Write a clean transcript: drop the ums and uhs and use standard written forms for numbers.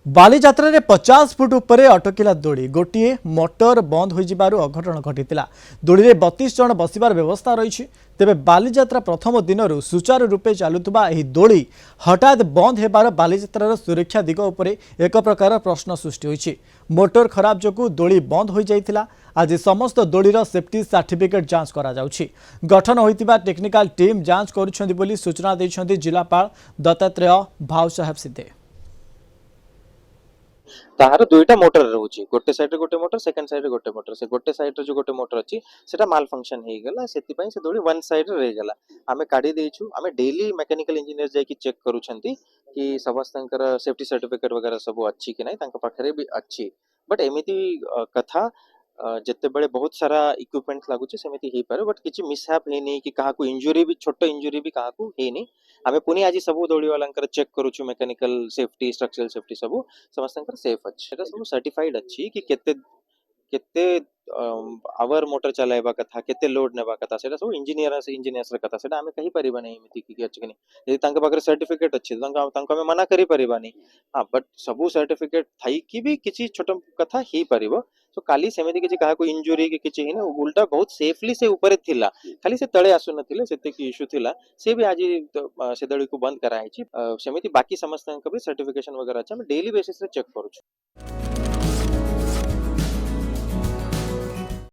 बालीजात्रा रे 50 फुट उपरे अटकिला दोड़ी गोटे मोटर बंद हो जिबारु अघटन घटितिला। दोड़ी रे 32 जन बसिबार व्यवस्था रही। तेबे बालीजात्रा प्रथम दिनरु सुचारू रूपे चालुतबा एही दोड़ी हठात बंद हेबार बालीजात्रार सुरक्षा दिग उपरे एक प्रकार प्रश्न सृष्टि होइछि। मोटर खराब जोगु दोड़ी बंद हो जाइतिला। आज समस्त दोड़ीर सेफ्टी सर्टिफिकेट जांच करा जाउछि। गठन होइतिबा टेक्निकल टीम जांच करुछन्ति बोली सूचना दैछन्ति जिलापाल दत्तात्रेय भाव साहेब सिद्धे। ताहार दुईटा मोटर रहउची गोटे साइड रे गोटे मोटर सेकंड साइड रे गोटे मोटर से गोटे साइड रे जो गोटे मोटर अछि सेटा माल फंक्शन हे गेला सेति पई से दोडी वन साइड रे रह गेला आमे काढी देइछु आमे डेली मैकेनिकल इंजीनियर जाय कि चेक करूछंती कि समस्तंकर सेफ्टी सर्टिफिकेट वगैरह सब अछि कि नै तांका पाखरे भी अछि बट एमिति कथा जत्ते बेले बहुत सारा इक्विपमेंट लागुची सेमिति हे पारे बट किछि मिसहैप हे नै कि काहाकू इंजुरी भी छोटो इंजुरी भी काहाकू हे नै आमे पुनी आज सब दौड़ी वाला चेक करूछु मैकेनिकल सेफ्टी स्ट्रक्चरल सेफ्टी सब समस्तंकर सेफ अछि सेटा सब सर्टिफाइड अछि कि केते केते आवर मोटर चलाइबा कथा केते लोड नेबा कथा सेटा सब इंजीनियर्स रे कथा सेटा आमे कहि परिबा नै एमिति कि अछि कि नै यदि तांका पाखरे सर्टिफिकेट अछि तांका आमे मना करि परिबा नै हां बट सब सर्टिफिकेट थाई कि भी किछि छोटो कथा ही परिबो तो काली सेमिति किछि काहाकू इंजुरी कि किछि हिने उल्टा बहुत सेफली से ऊपर थिला खाली से तळे आसु नथिले सेते कि इश्यू थिला से भी आज से दळी को बंद करा हिची सेमिति बाकी समस्त भी सर्टिफिकेशन वगैरह अछि हम डेली बेसिस रे चेक करूछु।